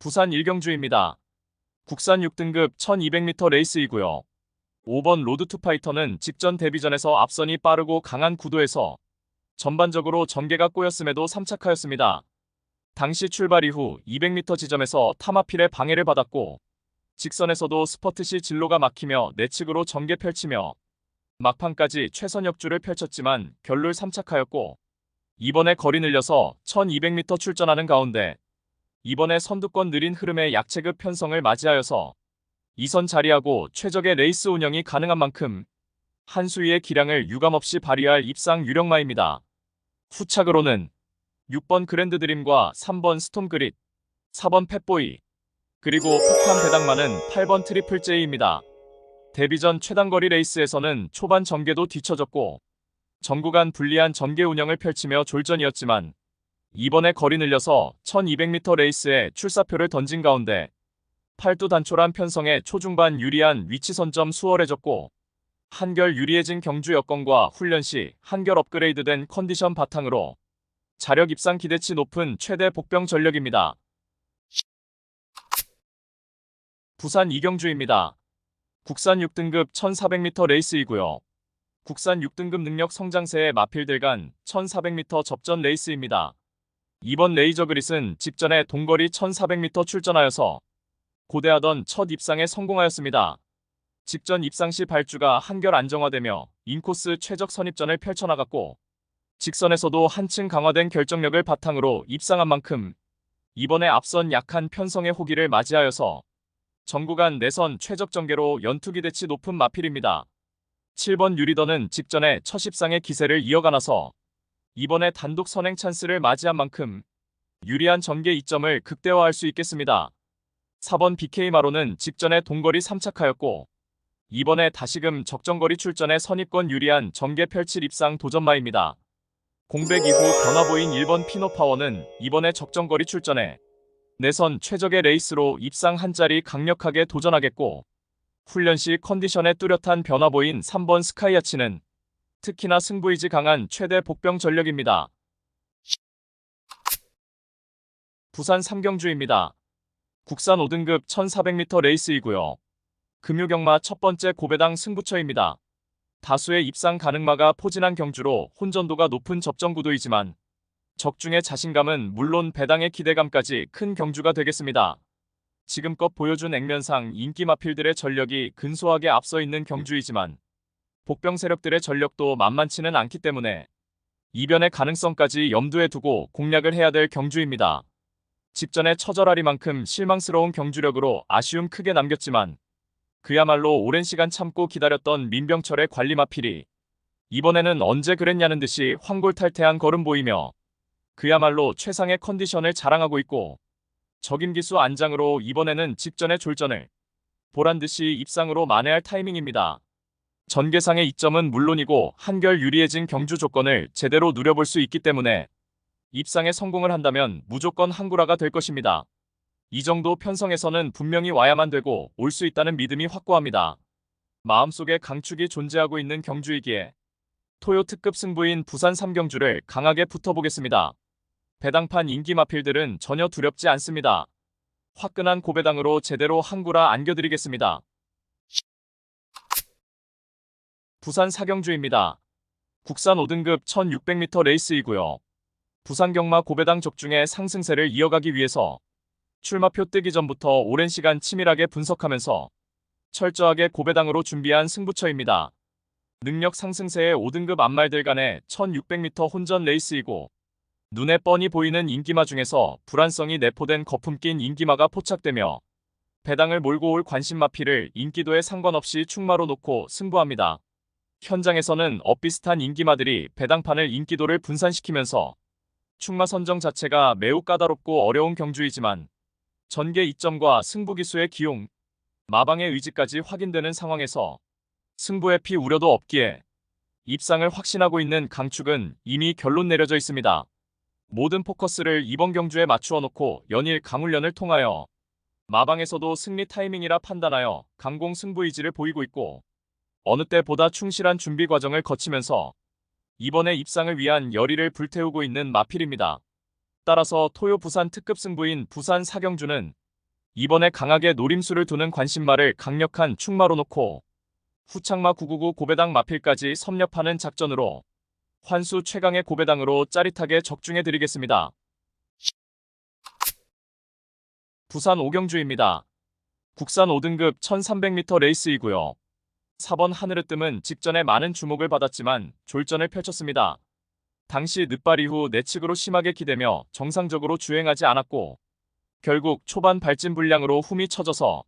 부산 일경주입니다. 국산 6등급 1200m 레이스이고요. 5번 로드투파이터는 직전 데뷔전에서 앞선이 빠르고 강한 구도에서 전반적으로 전개가 꼬였음에도 삼착하였습니다. 당시 출발 이후 200m 지점에서 타마필의 방해를 받았고 직선에서도 스퍼트 시 진로가 막히며 내측으로 전개 펼치며 막판까지 최선 역주를 펼쳤지만 결룰 삼착하였고 이번에 거리 늘려서 1200m 출전하는 가운데 이번에 선두권 느린 흐름의 약체급 편성을 맞이하여서 2선 자리하고 최적의 레이스 운영이 가능한 만큼 한 수위의 기량을 유감없이 발휘할 입상 유력마입니다. 후착으로는 6번 그랜드드림과 3번 스톰그릿, 4번 팻보이, 그리고 폭탄 배당마는 8번 트리플 J입니다. 데뷔전 최단거리 레이스에서는 초반 전개도 뒤처졌고 전 구간 불리한 전개 운영을 펼치며 졸전이었지만 이번에 거리 늘려서 1200m 레이스에 출사표를 던진 가운데 팔두 단촐한 편성에 초중반 유리한 위치 선점 수월해졌고 한결 유리해진 경주 여건과 훈련 시 한결 업그레이드된 컨디션 바탕으로 자력 입상 기대치 높은 최대 복병 전력입니다. 부산 이경주입니다. 국산 6등급 1400m 레이스이고요. 국산 6등급 능력 성장세의 마필들 간 1400m 접전 레이스입니다. 이번 레이저 그릿은 직전에 동거리 1400m 출전하여서 고대하던 첫 입상에 성공하였습니다. 직전 입상 시 발주가 한결 안정화되며 인코스 최적 선입전을 펼쳐나갔고 직선에서도 한층 강화된 결정력을 바탕으로 입상한 만큼 이번에 앞선 약한 편성의 호기를 맞이하여서 전구간 내선 최적 전개로 연투 기대치 높은 마필입니다. 7번 유리더는 직전에 첫 입상의 기세를 이어가나서 이번에 단독 선행 찬스를 맞이한 만큼 유리한 전개 이점을 극대화할 수 있겠습니다. 4번 BK마로는 직전에 동거리 3착하였고 이번에 다시금 적정거리 출전에 선입권 유리한 전개 펼칠 입상 도전마입니다. 공백 이후 변화 보인 1번 피노파워는 이번에 적정거리 출전에 내선 최적의 레이스로 입상 한 자리 강력하게 도전하겠고 훈련 시 컨디션에 뚜렷한 변화 보인 3번 스카이아치는 특히나 승부의지 강한 최대 복병 전력입니다. 부산 삼경주입니다. 국산 5등급 1400m 레이스이고요. 금유경마 첫 번째 고배당 승부처입니다. 다수의 입상 가능마가 포진한 경주로 혼전도가 높은 접전 구도이지만 적중의 자신감은 물론 배당의 기대감까지 큰 경주가 되겠습니다. 지금껏 보여준 액면상 인기 마필들의 전력이 근소하게 앞서 있는 경주이지만 복병 세력들의 전력도 만만치는 않기 때문에 이변의 가능성까지 염두에 두고 공략을 해야 될 경주입니다. 직전에 처절하리만큼 실망스러운 경주력으로 아쉬움 크게 남겼지만 그야말로 오랜 시간 참고 기다렸던 민병철의 관리 마필이 이번에는 언제 그랬냐는 듯이 황골탈퇴한 걸음 보이며 그야말로 최상의 컨디션을 자랑하고 있고 적임기수 안장으로 이번에는 직전의 졸전을 보란듯이 입상으로 만회할 타이밍입니다. 전개상의 이점은 물론이고 한결 유리해진 경주 조건을 제대로 누려볼 수 있기 때문에 입상에 성공을 한다면 무조건 한구라가 될 것입니다. 이 정도 편성에서는 분명히 와야만 되고 올 수 있다는 믿음이 확고합니다. 마음속에 강축이 존재하고 있는 경주이기에 토요 특급 승부인 부산 삼경주를 강하게 붙어보겠습니다. 배당판 인기 마필들은 전혀 두렵지 않습니다. 화끈한 고배당으로 제대로 한구라 안겨드리겠습니다. 부산 사경주입니다. 국산 5등급 1600m 레이스이고요. 부산 경마 고배당 적중의 상승세를 이어가기 위해서 출마표 뜨기 전부터 오랜 시간 치밀하게 분석하면서 철저하게 고배당으로 준비한 승부처입니다. 능력 상승세의 5등급 앞말들 간의 1600m 혼전 레이스이고 눈에 뻔히 보이는 인기마 중에서 불안성이 내포된 거품 낀 인기마가 포착되며 배당을 몰고 올 관심마필을 인기도에 상관없이 충마로 놓고 승부합니다. 현장에서는 엇비슷한 인기마들이 배당판을 인기도를 분산시키면서 충마 선정 자체가 매우 까다롭고 어려운 경주이지만 전개 이점과 승부기수의 기용, 마방의 의지까지 확인되는 상황에서 승부의 피 우려도 없기에 입상을 확신하고 있는 강축은 이미 결론 내려져 있습니다. 모든 포커스를 이번 경주에 맞추어 놓고 연일 강훈련을 통하여 마방에서도 승리 타이밍이라 판단하여 강공 승부의지를 보이고 있고 어느 때보다 충실한 준비 과정을 거치면서 이번에 입상을 위한 열의를 불태우고 있는 마필입니다. 따라서 토요 부산 특급 승부인 부산 사경주는 이번에 강하게 노림수를 두는 관심마를 강력한 충마로 놓고 후창마 999 고배당 마필까지 섭렵하는 작전으로 환수 최강의 고배당으로 짜릿하게 적중해드리겠습니다. 부산 오경주입니다. 국산 5등급 1300m 레이스이고요. 4번 하늘을 뜸은 직전에 많은 주목을 받았지만 졸전을 펼쳤습니다. 당시 늦발 이후 내측으로 심하게 기대며 정상적으로 주행하지 않았고 결국 초반 발진 불량으로 훔이 쳐져서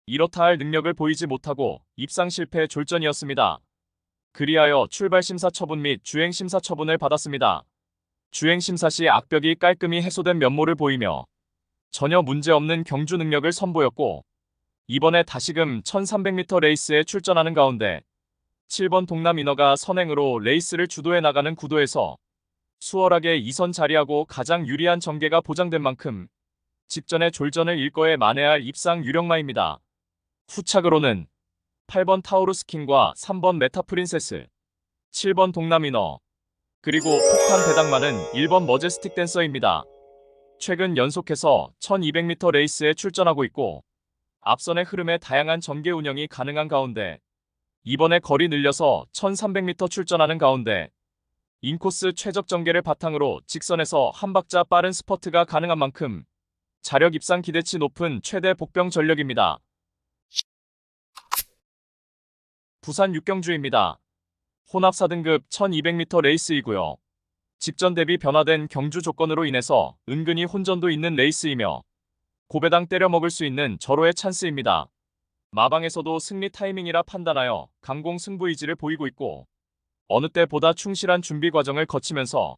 이렇다 할 능력을 보이지 못하고 입상 실패 졸전이었습니다. 그리하여 출발 심사 처분 및 주행 심사 처분을 받았습니다. 주행 심사 시 악벽이 깔끔히 해소된 면모를 보이며 전혀 문제없는 경주 능력을 선보였고 이번에 다시금 1300m 레이스에 출전하는 가운데 7번 동남 인어가 선행으로 레이스를 주도해 나가는 구도에서 수월하게 2선 자리하고 가장 유리한 전개가 보장된 만큼 직전에 졸전을 일거에 만회할 입상 유력마입니다. 후착으로는 8번 타우루스 킹과 3번 메타 프린세스, 7번 동남 인어, 그리고 폭탄 배당마는 1번 머제스틱 댄서입니다. 최근 연속해서 1200m 레이스에 출전하고 있고 앞선의 흐름에 다양한 전개 운영이 가능한 가운데 이번에 거리 늘려서 1300m 출전하는 가운데 인코스 최적 전개를 바탕으로 직선에서 한 박자 빠른 스퍼트가 가능한 만큼 자력 입상 기대치 높은 최대 복병 전력입니다. 부산 육경주입니다. 혼합 4등급 1200m 레이스이고요. 직전 대비 변화된 경주 조건으로 인해서 은근히 혼전도 있는 레이스이며 고배당 때려 먹을 수 있는 절호의 찬스입니다. 마방에서도 승리 타이밍이라 판단하여 강공 승부 의지를 보이고 있고 어느 때보다 충실한 준비 과정을 거치면서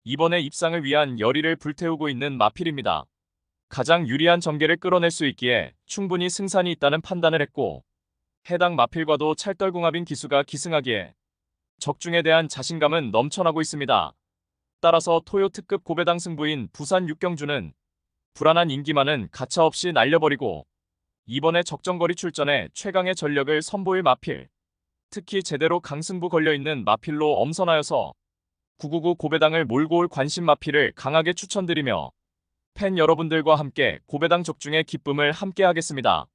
이번에 입상을 위한 열의를 불태우고 있는 마필입니다. 가장 유리한 전개를 끌어낼 수 있기에 충분히 승산이 있다는 판단을 했고 해당 마필과도 찰떨궁합인 기수가 기승하기에 적중에 대한 자신감은 넘쳐나고 있습니다. 따라서 토요 특급 고배당 승부인 부산 육경주는 불안한 인기만은 가차없이 날려버리고 이번에 적정거리 출전에 최강의 전력을 선보일 마필, 특히 제대로 강승부 걸려있는 마필로 엄선하여서 999 고배당을 몰고 올 관심 마필을 강하게 추천드리며 팬 여러분들과 함께 고배당 적중의 기쁨을 함께 하겠습니다.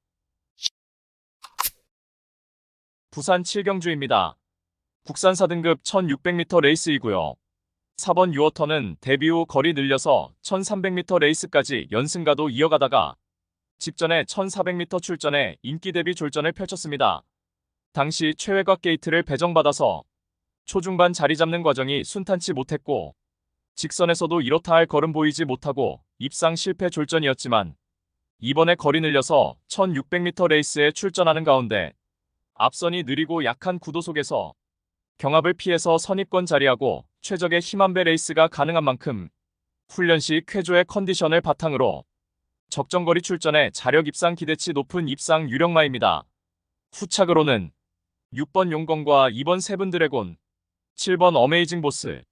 부산 7경주입니다. 국산 4등급 1600m 레이스이고요. 4번 유어터는 데뷔 후 거리 늘려서 1300m 레이스까지 연승가도 이어가다가 직전에 1400m 출전에 인기 대비 졸전을 펼쳤습니다. 당시 최외곽 게이트를 배정받아서 초중반 자리 잡는 과정이 순탄치 못했고 직선에서도 이렇다 할 걸음 보이지 못하고 입상 실패 졸전이었지만 이번에 거리 늘려서 1600m 레이스에 출전하는 가운데 앞선이 느리고 약한 구도 속에서 경합을 피해서 선입권 자리하고 최적의 힘안배 레이스가 가능한 만큼 훈련 시 쾌조의 컨디션을 바탕으로 적정거리 출전에 자력 입상 기대치 높은 입상 유력마입니다. 후착으로는 6번 용건과 2번 세븐 드래곤, 7번 어메이징 보스,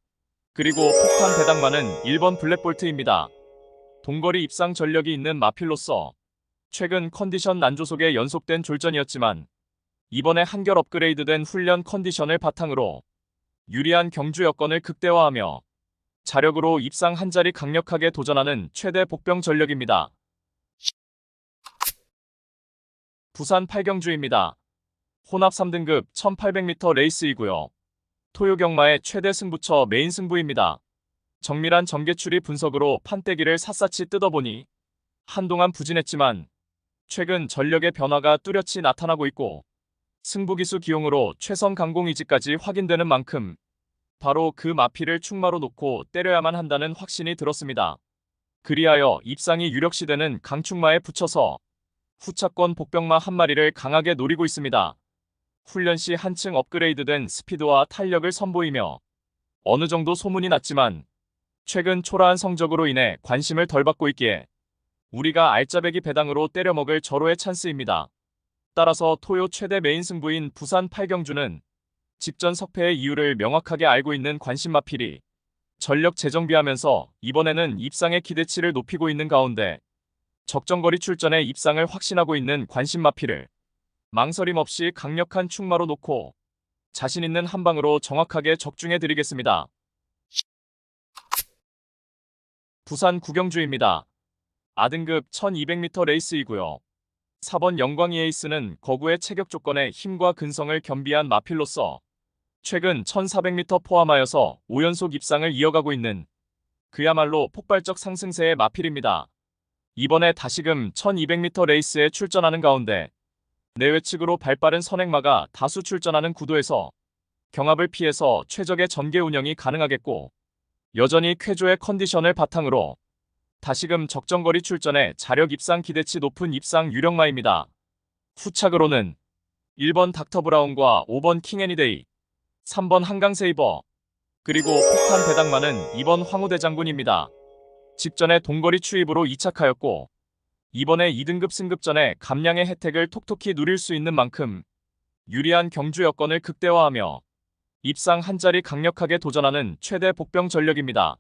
그리고 폭탄 배당마는 1번 블랙볼트입니다. 동거리 입상 전력이 있는 마필로서 최근 컨디션 난조 속에 연속된 졸전이었지만 이번에 한결 업그레이드된 훈련 컨디션을 바탕으로 유리한 경주 여건을 극대화하며 자력으로 입상 한 자리 강력하게 도전하는 최대 복병 전력입니다. 부산 8경주입니다. 혼합 3등급 1800m 레이스이고요. 토요 경마의 최대 승부처 메인 승부입니다. 정밀한 전개추리 분석으로 판때기를 샅샅이 뜯어보니 한동안 부진했지만 최근 전력의 변화가 뚜렷이 나타나고 있고 승부기수 기용으로 최선 강공 의지까지 확인되는 만큼 바로 그 마필을 충마로 놓고 때려야만 한다는 확신이 들었습니다. 그리하여 입상이 유력시되는 강충마에 붙여서 후차권 복병마 한 마리를 강하게 노리고 있습니다. 훈련 시 한층 업그레이드된 스피드와 탄력을 선보이며 어느 정도 소문이 났지만 최근 초라한 성적으로 인해 관심을 덜 받고 있기에 우리가 알짜배기 배당으로 때려먹을 절호의 찬스입니다. 따라서 토요 최대 메인 승부인 부산 8경주는 직전 석패의 이유를 명확하게 알고 있는 관심마필이 전력 재정비하면서 이번에는 입상의 기대치를 높이고 있는 가운데 적정거리 출전에 입상을 확신하고 있는 관심마필을 망설임 없이 강력한 충마로 놓고 자신 있는 한 방으로 정확하게 적중해드리겠습니다. 부산 구경주입니다. A등급 1200m 레이스이고요. 4번 영광이 에이스는 거구의 체격 조건에 힘과 근성을 겸비한 마필로서 최근 1400m 포함하여서 5연속 입상을 이어가고 있는 그야말로 폭발적 상승세의 마필입니다. 이번에 다시금 1200m 레이스에 출전하는 가운데 내외측으로 발빠른 선행마가 다수 출전하는 구도에서 경합을 피해서 최적의 전개 운영이 가능하겠고 여전히 쾌조의 컨디션을 바탕으로 다시금 적정거리 출전에 자력 입상 기대치 높은 입상 유력마입니다. 후착으로는 1번 닥터 브라운과 5번 킹애니데이, 3번 한강세이버, 그리고 폭탄 배당마는 2번 황후대장군입니다. 직전에 동거리 추입으로 이착하였고 이번에 2등급 승급전에 감량의 혜택을 톡톡히 누릴 수 있는 만큼 유리한 경주 여건을 극대화하며 입상 한 자리 강력하게 도전하는 최대 복병 전력입니다.